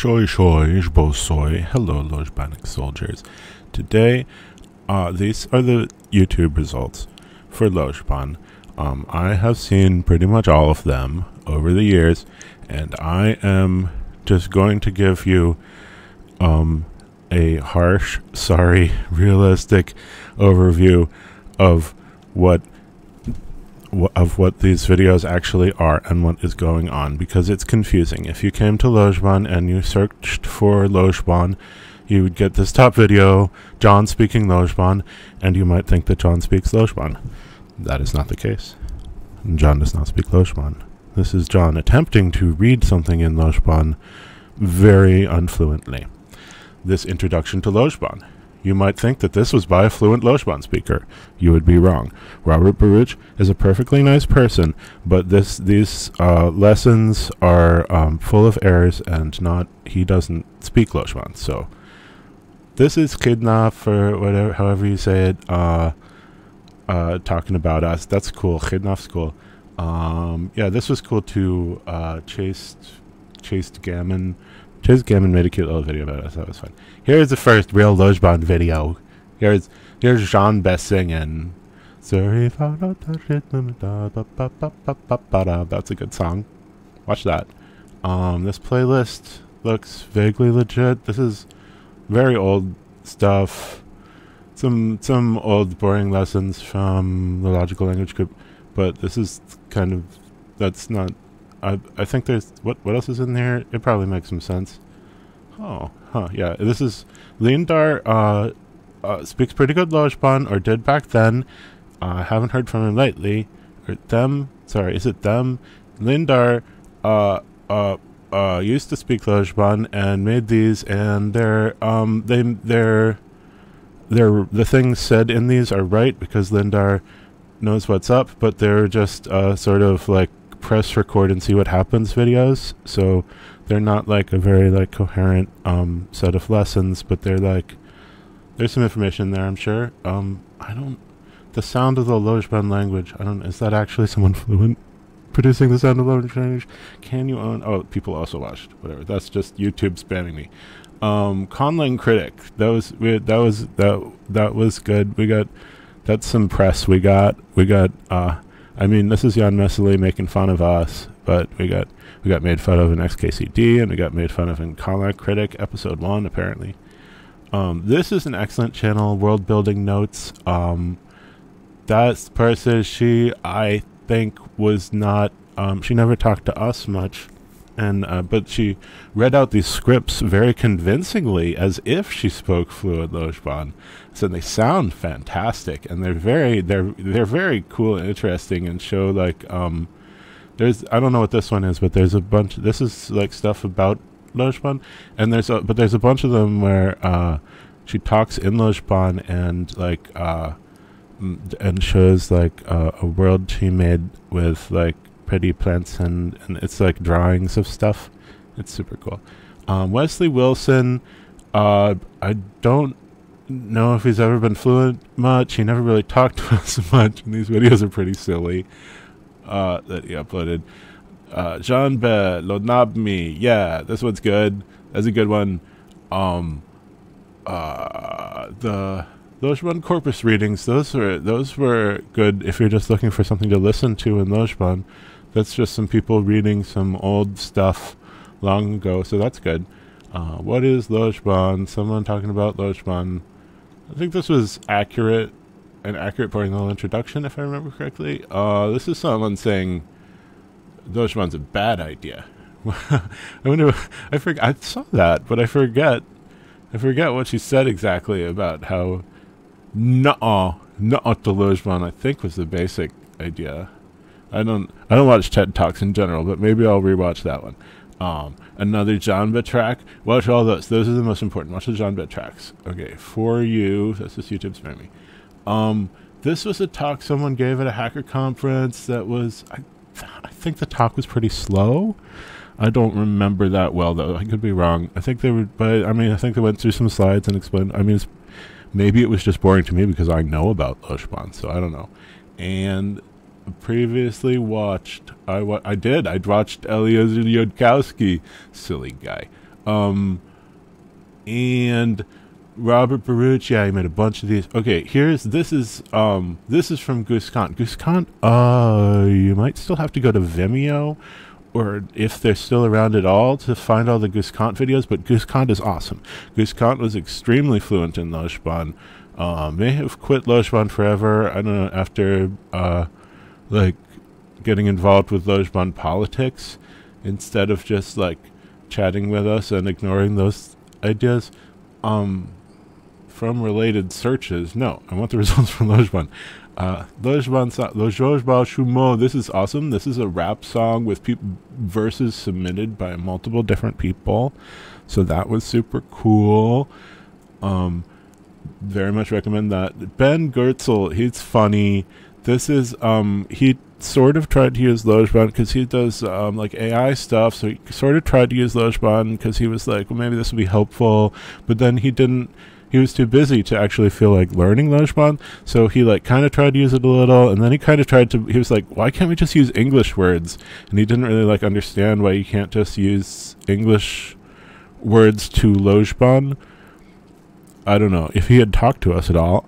Shoy shoy, bosoy. Hello, Lojbanic soldiers. Today, these are the YouTube results for Lojban. I have seen pretty much all of them over the years, and I am just going to give you a harsh, sorry, realistic overview of what these videos actually are and what is going on, because it's confusing. If you came to Lojban and you searched for Lojban, you would get this top video, John speaking Lojban, and you might think that John speaks Lojban. That is not the case. John does not speak Lojban. This is John attempting to read something in Lojban very unfluently. This introduction to Lojban. You might think that this was by a fluent Lojban speaker. You would be wrong. Robert Baruch is a perfectly nice person, but these lessons are full of errors, and he doesn't speak Lojban. So this is Kidnap, or whatever, however you say it, talking about us. That's cool. Kidnap's cool. Yeah, this was cool too. Chased Gammon. Chase Gammon made a cute little video about us. That was fun. Here's the first real Lojban video. Here's Jean Best singing. Sorry, that's a good song. Watch that. This playlist looks vaguely legit. This is very old stuff. Some old boring lessons from the logical language group, but this is kind of, that's not. I think there's what else is in there? It probably makes some sense. Yeah. This is Lindar speaks pretty good Lojban, or did back then. I haven't heard from him lately. Or them? Sorry, is it them? Lindar used to speak Lojban and made these, and the things said in these are right because Lindar knows what's up, but they're just sort of like press record and see what happens videos, so they're not like a very like coherent set of lessons, but they're like, there's some information there, I'm sure. The sound of the Lojban language, is that actually someone fluent producing the sound of Lojban language? Can you own? Oh, people also watched, whatever, that's just YouTube spamming me. Conlang Critic, that was good. That's some press we got. This is Jan Messerly making fun of us, but we got made fun of in XKCD, and we got made fun of in Conlang Critic episode 1, apparently. This is an excellent channel, World Building Notes. That person, I think, was not, she never talked to us much, and but she read out these scripts very convincingly as if she spoke fluent Lojban. So they sound fantastic, and they're very cool and interesting, and show like there's, I don't know what this one is, but there's a bunch. This is like stuff about Lojban, and there's a bunch of them where she talks in Lojban and like and shows like a world she made with like pretty plants, and it's like drawings of stuff. It's super cool. Wesley Wilson, I don't know if he's ever been fluent much. He never really talked to us much, and these videos are pretty silly that he uploaded. Jean Be Lodnabmi, yeah, this one's good. That's a good one. The Lojban corpus readings, those were good if you're just looking for something to listen to in Lojban. That's just some people reading some old stuff long ago, so that's good. What is Lojban? Someone talking about Lojban. I think this was an accurate boring little introduction, if I remember correctly. This is someone saying Lojban's a bad idea. I saw that, but I forget what she said exactly about how not to Lojban, I think, was the basic idea. I don't watch TED Talks in general, but maybe I'll rewatch that one. Another John Bit track. Watch all those. Those are the most important. Watch the John Bit tracks. Okay, for you. That's just YouTube spamming me. This was a talk someone gave at a hacker conference that was, I think the talk was pretty slow. I don't remember that well, though. I could be wrong. I think they were, but I think they went through some slides and explained. Maybe it was just boring to me because I know about Lojban, so I don't know. And previously watched, I watched Eliezer Yudkowsky, silly guy. And Robert Baruch, yeah, he made a bunch of these. Okay, this is from Guskant. Guskant, you might still have to go to Vimeo, or if they're still around at all, to find all the Guskant videos, but Guskant is awesome. Guskant was extremely fluent in Lojban. May have quit Lojban forever, I don't know, after, like, getting involved with Lojban politics, instead of just, like, chatting with us and ignoring those ideas. From related searches, no, I want the results from Lojban. Lojban Shumo, this is awesome. This is a rap song with verses submitted by multiple different people, so that was super cool. Very much recommend that. Ben Gertzel, he's funny. This is he sort of tried to use Lojban because he does like AI stuff, so he sort of tried to use Lojban because he was like, well, maybe this will be helpful, but then he didn't. He was too busy to actually feel like learning Lojban, so he like kind of tried to use it a little, and then he kind of tried to, he was like, why can't we just use English words? And he didn't really like understand why you can't just use English words to Lojban. I don't know. If he had talked to us at all,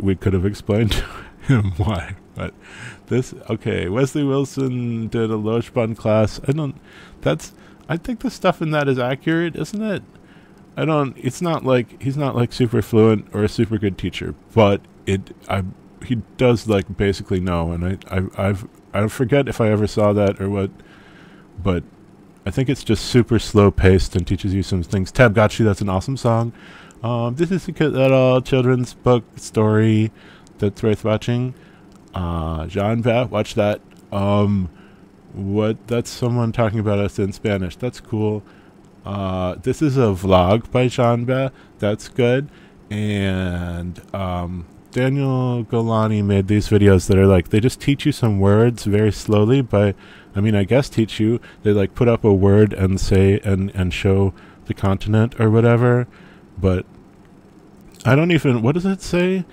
we could have explained to him why. But this, okay, Wesley Wilson did a Lojban class. I think the stuff in that is accurate, isn't it? It's not like, he's not like super fluent or a super good teacher, but he does like basically know, and I forget if I ever saw that or what, but I think it's just super slow paced and teaches you some things. Tabgachi, that's an awesome song. This is a cute little children's book story that's worth watching. Jean Bat, watch that. That's someone talking about us in Spanish. That's cool. This is a vlog by Jean-Ba. That's good. And Daniel Golani made these videos that are like, they just teach you some words very slowly I guess teach you. They like put up a word and say and show the continent or whatever. But I don't even, what does it say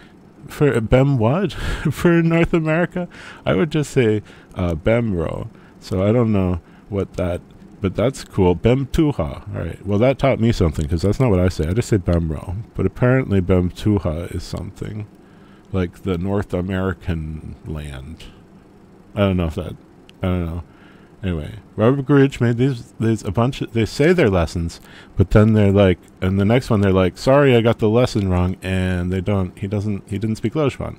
for Bem what? For North America? I would just say Bemro. So I don't know what that, but that's cool. Bemtuha. All right. Well, that taught me something because that's not what I say. I just say Bemro. But apparently Bemtuha is something like the North American land. I don't know. Anyway, Robert Gridge made these a bunch of, they say they're lessons, but then they're like, and the next one they're like, sorry, I got the lesson wrong, and he didn't speak Lojban.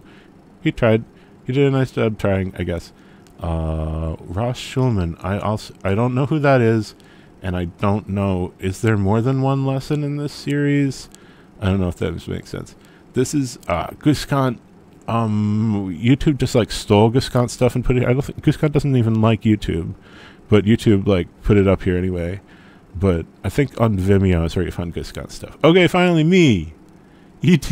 He tried. He did a nice job trying, I guess. Ross Schulman, I don't know who that is, and I don't know, is there more than one lesson in this series? I don't know if that makes sense. This is Guskant. YouTube just like stole Guskant stuff and put it. I don't think Guskant doesn't even like YouTube, but YouTube like put it up here anyway. But I think on Vimeo is where you find Guskant stuff. Okay, finally me. ET.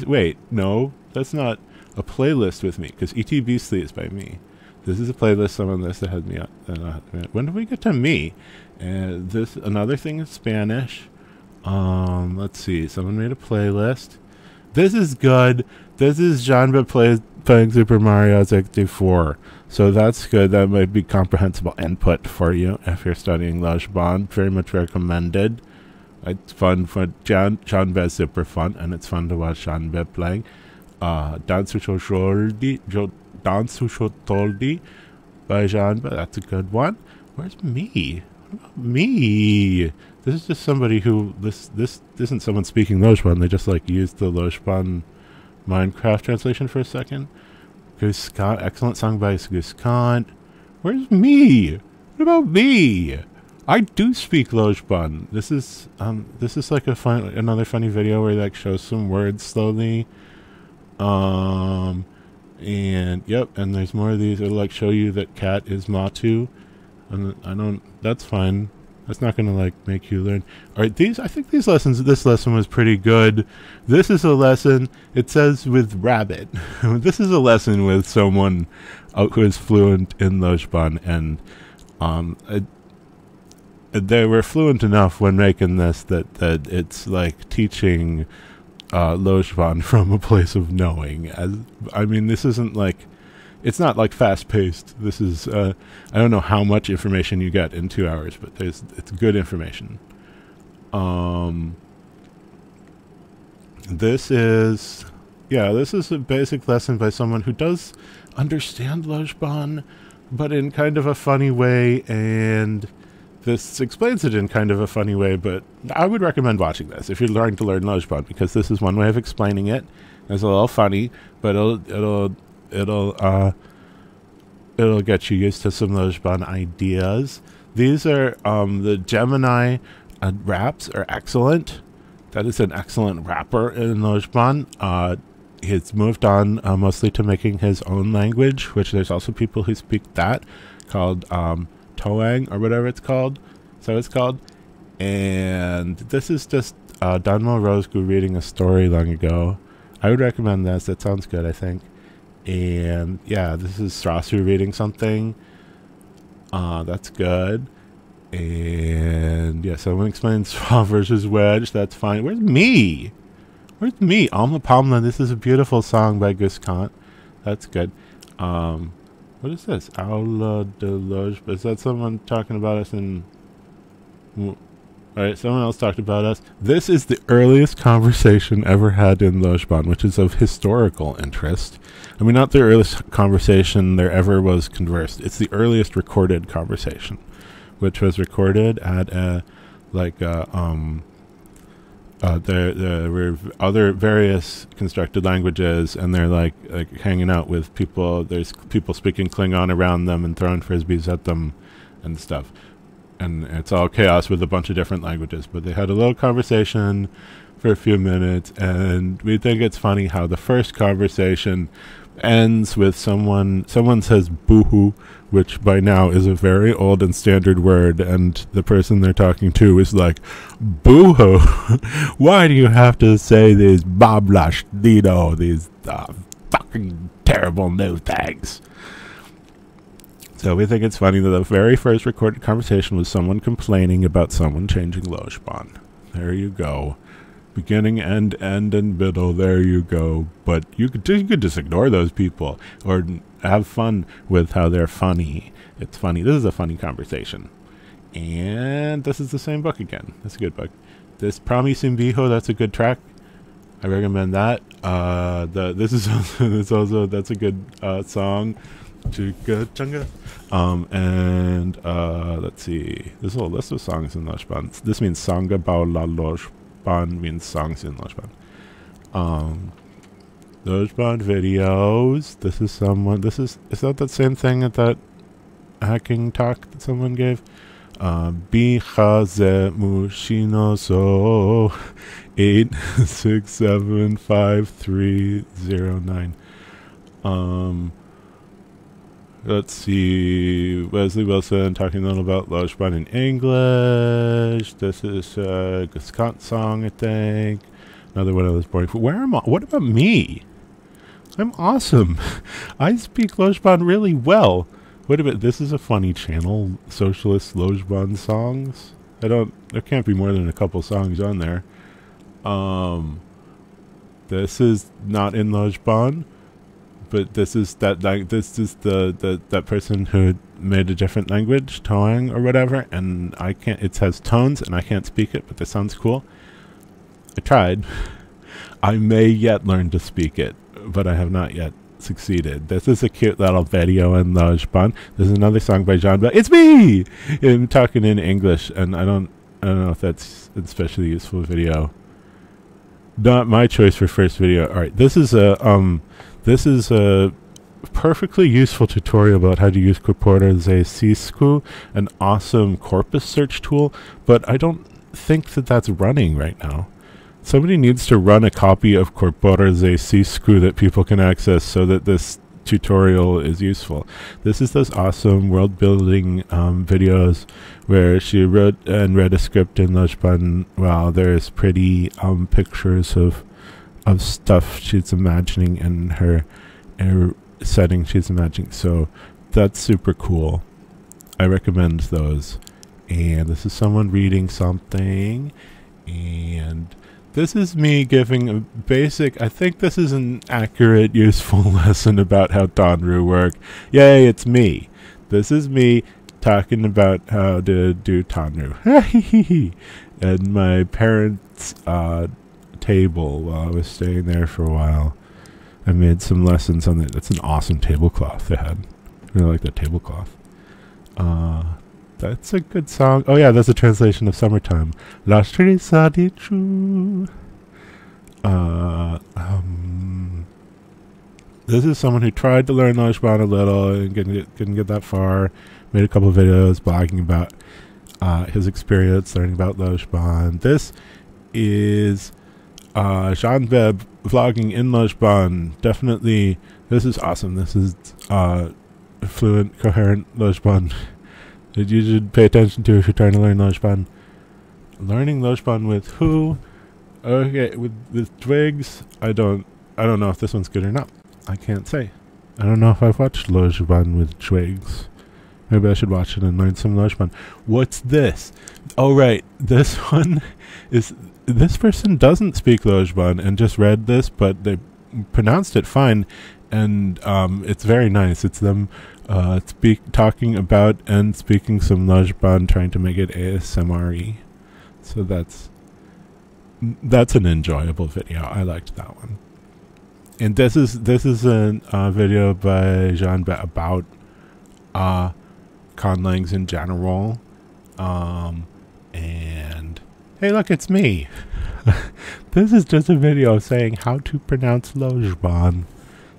Wait, no, that's not a playlist with me because ET Beastly is by me. This is a playlist. Someone this that had me up. When did we get to me? And this another thing in Spanish. Let's see. Someone made a playlist. This is good. This is Jean-Ba playing Super Mario 64. So that's good. That might be comprehensible input for you if you're studying Lojban. Very much recommended. It's fun for Jean-Ba is super fun, and it's fun to watch Jean-Ba playing. Dansu Toldi by Jean-Ba. That's a good one. Where's me? What about me? This is just somebody who this isn't someone speaking Lojban. They just like used the Lojban Minecraft translation for a second. Guskant, excellent song by Guskant. Where's me? What about me? I do speak Lojban. This is like another funny video where he like shows some words slowly. And yep, and there's more of these. It'll like show you that cat is Matu. And that's fine. That's not going to like make you learn. All right, I think this lesson was pretty good. This is a lesson, it says with rabbit. This is a lesson with someone who is fluent in Lojban, and they were fluent enough when making this that it's like teaching Lojban from a place of knowing. This isn't like, it's not like fast-paced. This is, I don't know how much information you get in 2 hours, but it's good information. This is a basic lesson by someone who does understand Lojban, but in kind of a funny way, and this explains it in kind of a funny way, but I would recommend watching this if you're trying to learn Lojban, because this is one way of explaining it. It's a little funny, but it'll get you used to some Lojban ideas. These are the Gemini raps are excellent. That is an excellent rapper in Lojban. He's moved on mostly to making his own language, which there's also people who speak that, called Toang or whatever it's called. So it's called. And this is just Danmo Rosegu reading a story long ago. I would recommend this. That sounds good, I think. And yeah, this is Strasu reading something. That's good. And yeah, someone explains Straw versus Wedge. That's fine. Where's me? Where's me? Alma Palma. This is a beautiful song by Gus Kant. That's good. What is this? Aula de Lojban. Is that someone talking about us in... Alright, someone else talked about us. This is the earliest conversation ever had in Lojban, which is of historical interest. I mean, not the earliest conversation there ever was conversed. It's the earliest recorded conversation, which was recorded at there were other various constructed languages, and they're like hanging out with people. There's people speaking Klingon around them and throwing frisbees at them and stuff. And it's all chaos with a bunch of different languages. But they had a little conversation for a few minutes, and we think it's funny how the first conversation ends with someone says boohoo, which by now is a very old and standard word, and the person they're talking to is like, boohoo, why do you have to say these bablash dido, these fucking terrible new things? So we think it's funny that the very first recorded conversation was someone complaining about someone changing Lojban. There you go. Beginning, end, and middle, there you go. But you could just ignore those people, or have fun with how they're funny. It's funny. This is a funny conversation. And this is the same book again. That's a good book. This Prami Simbiho, that's a good track. I recommend that. That's a good song. Chunga Chunga. Let's see. There's a whole list of songs in Lojban. This means Sanga Bao La Lojban means songs in Lojban. Lojban videos. This is that same thing at that hacking talk that someone gave? Bihaze Mushino So 8675309. Let's see. Wesley Wilson talking a little about Lojban in English. This is a Gus Kant song, I think. Another one of those boring. Where am I? What about me? I'm awesome. I speak Lojban really well. Wait a minute. This is a funny channel. Socialist Lojban songs. There can't be more than a couple songs on there. This is not in Lojban. But this is that person who made a different language, Toang or whatever, and I can't. It has tones, and I can't speak it, but this sounds cool. I tried. I may yet learn to speak it, but I have not yet succeeded. This is a cute little video in Lojban. This is another song by John Bell. It's me. I'm talking in English, and I don't know if that's an especially useful video. Not my choice for first video. All right, this is a perfectly useful tutorial about how to use Corpora ze Sisku, an awesome corpus search tool, but I don't think that that's running right now. Somebody needs to run a copy of Corpora ze Sisku that people can access so that this tutorial is useful. This is those awesome world-building videos where she wrote and read a script in Lojban while there's pretty pictures of stuff she's imagining in her setting she's imagining. So that's super cool. I recommend those. And this is someone reading something, and this is me giving a basic, I think this is an accurate, useful lesson about how Danru work. Yay, it's me. This is me talking about how to do Tanru. at my parents' table while I was staying there for a while. I made some lessons on it. That's an awesome tablecloth they had. I really like that tablecloth. That's a good song. Oh yeah, that's a translation of Summertime. La Strisa di Chu. This is someone who tried to learn Lojban a little and couldn't get that far. Made a couple of videos blogging about his experience learning about Lojban. This is Jean Beb vlogging in Lojban. Definitely, this is awesome. This is fluent, coherent Lojban that you should pay attention to if you're trying to learn Lojban. Learning Lojban with who? Okay, with Twigs. I don't know if this one's good or not. I can't say. I don't know if I've watched Lojban with Twigs. Maybe I should watch it and learn some Lojban. What's this? Oh right, this one is. This person doesn't speak Lojban and just read this, but they pronounced it fine, and it's very nice. It's them talking about and speaking some Lojban, trying to make it ASMR-y. So that's an enjoyable video. I liked that one. And this is a video by Jean about conlangs in general, and hey, look, it's me. This is just a video saying how to pronounce Lojban.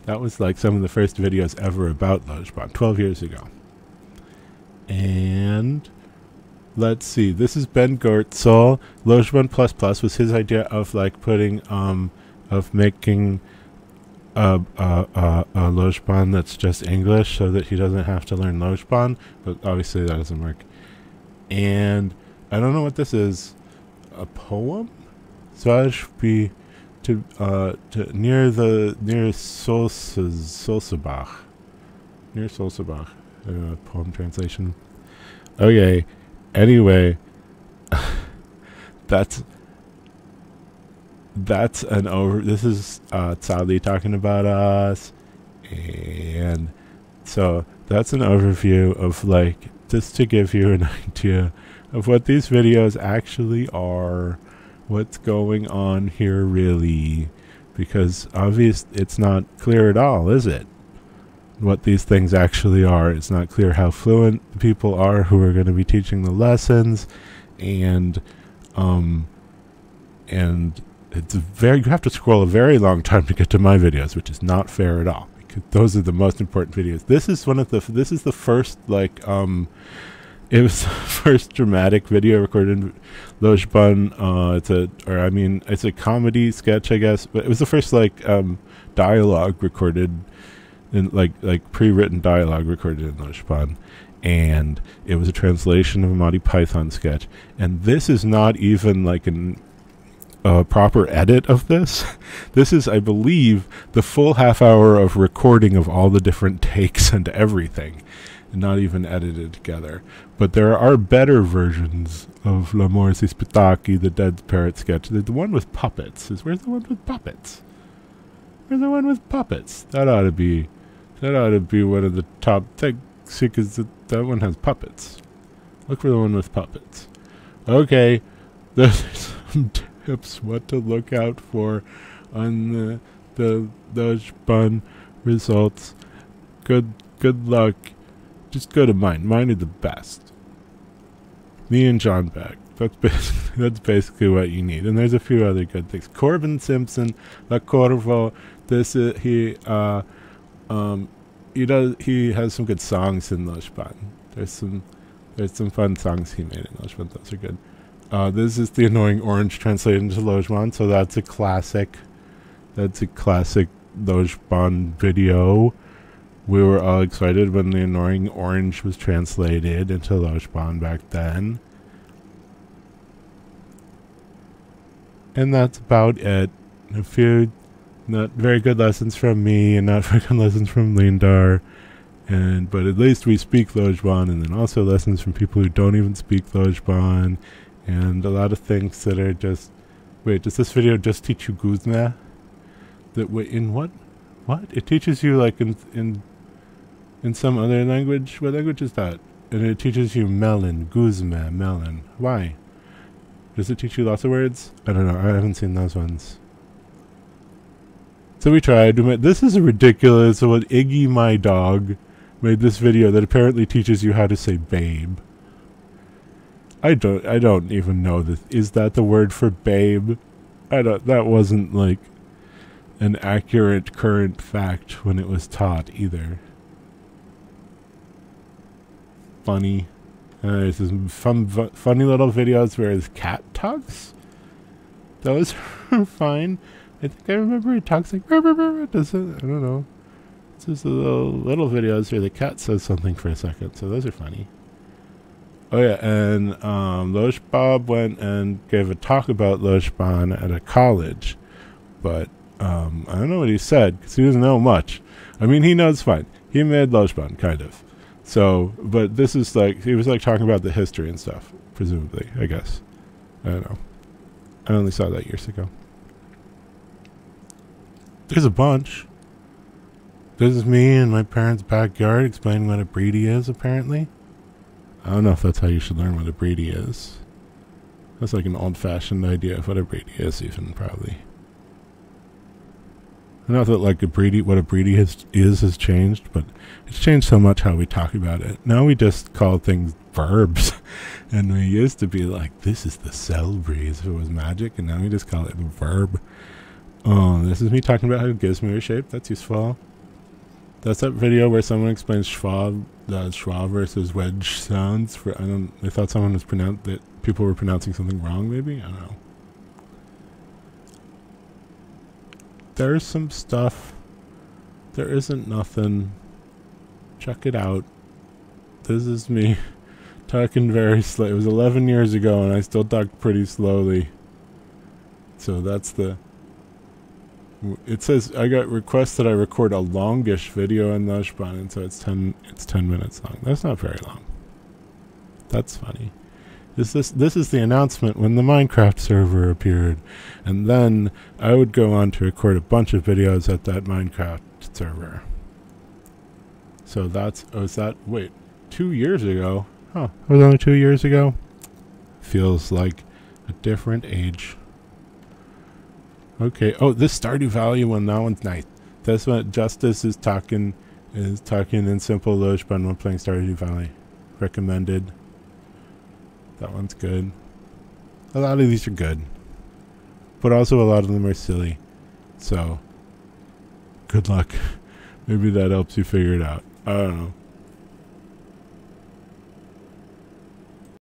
That was like some of the first videos ever about Lojban, 12 years ago. And let's see, this is Ben Gertzel. Lojban++ was his idea of like putting, of making a Lojban that's just English so that he doesn't have to learn Lojban, but obviously that doesn't work. And I don't know what this is. A poem? Be to near Solsabach. Near Solsabach. Poem translation. Okay. Anyway, that's an over. This is Sally talking about us, and so that's an overview of like just to give you an idea of what these videos actually are, what's going on here really, because obviously it's not clear at all, is it? What these things actually are. It's not clear how fluent the people are who are going to be teaching the lessons, and it's you have to scroll a very long time to get to my videos, which is not fair at all, because those are the most important videos. This is the first like it was the first dramatic video recorded in Lojban. It's a comedy sketch, I guess, but it was the first like dialogue recorded in like pre-written dialogue recorded in Lojban, and it was a translation of a Monty Python sketch. And this is not even like a proper edit of this. This is, I believe, the full half hour of recording of all the different takes and everything, and not even edited together. But there are better versions of L'amour si spitaki, the Dead Parrot sketch. The one with puppets. Where's the one with puppets? Where's the one with puppets? That ought to be one of the top things, because that one has puppets. Look for the one with puppets. Okay, there's some tips what to look out for on the Lojban results. Good luck. Just go to mine. Mine are the best. Me and John Beck. That's basically what you need. And there's a few other good things. Corbin Simpson, La Corvo. He has some good songs in Lojban. There's some fun songs he made in Lojban. Those are good. This is the Annoying Orange translated into Lojban, so that's a classic. That's a classic Lojban video. We were all excited when the Annoying Orange was translated into Lojban back then. And that's about it. A few not very good lessons from me and not very good lessons from Lindar. But at least we speak Lojban, and then also lessons from people who don't even speak Lojban, and a lot of things that are just... Wait, does this video just teach you Guzma? In what? What? It teaches you like in some other language? What language is that? And it teaches you melon, Guzma, melon. Why? Does it teach you lots of words? I don't know. I haven't seen those ones. So we tried. This is ridiculous. So what Iggy, my dog, made this video that apparently teaches you how to say babe. I don't even know that. Is that the word for babe? That wasn't like an accurate current fact when it was taught either. Funny. There's some funny little videos where his cat talks. Those are fine. I think I remember it talks like, does it? I don't know. It's just little videos where the cat says something for a second. So those are funny. Oh yeah, and Lojban went and gave a talk about Lojban at a college. But I don't know what he said, because he doesn't know much. I mean, he knows fine. He made Lojban, kind of. So, but this is like, he was like talking about the history and stuff, presumably, I guess. I don't know. I only saw that years ago. There's a bunch. This is me in my parents' backyard explaining what a breedy is, apparently. I don't know if that's how you should learn what a breedy is. That's like an old-fashioned idea of what a breedy is, even, probably. Not that like what a breedy has changed, but it's changed so much how we talk about it. Now we just call things verbs, and we used to be like, this is the cell breeze if it was magic, and now we just call it a verb. Oh, this is me talking about how gizmo is shaped. That's useful. That's that video where someone explains schwa versus wedge sounds. I thought someone was that people were pronouncing something wrong. Maybe, I don't know. There's some stuff. There isn't nothing. Check it out. This is me talking very slow. It was 11 years ago and I still talk pretty slowly. So that's the... It says I got requests that I record a longish video in Lojban, and so it's 10 minutes long. That's not very long. That's funny. This is the announcement when the Minecraft server appeared, and then I would go on to record a bunch of videos at that Minecraft server. So wait, 2 years ago? Huh, it was only 2 years ago? Feels like a different age. Okay, oh, this Stardew Valley one, that one's nice. That's what Justice is talking in simple Lojban when playing Stardew Valley. Recommended. That one's good. A lot of these are good. But also a lot of them are silly. So, good luck. Maybe that helps you figure it out. I don't know.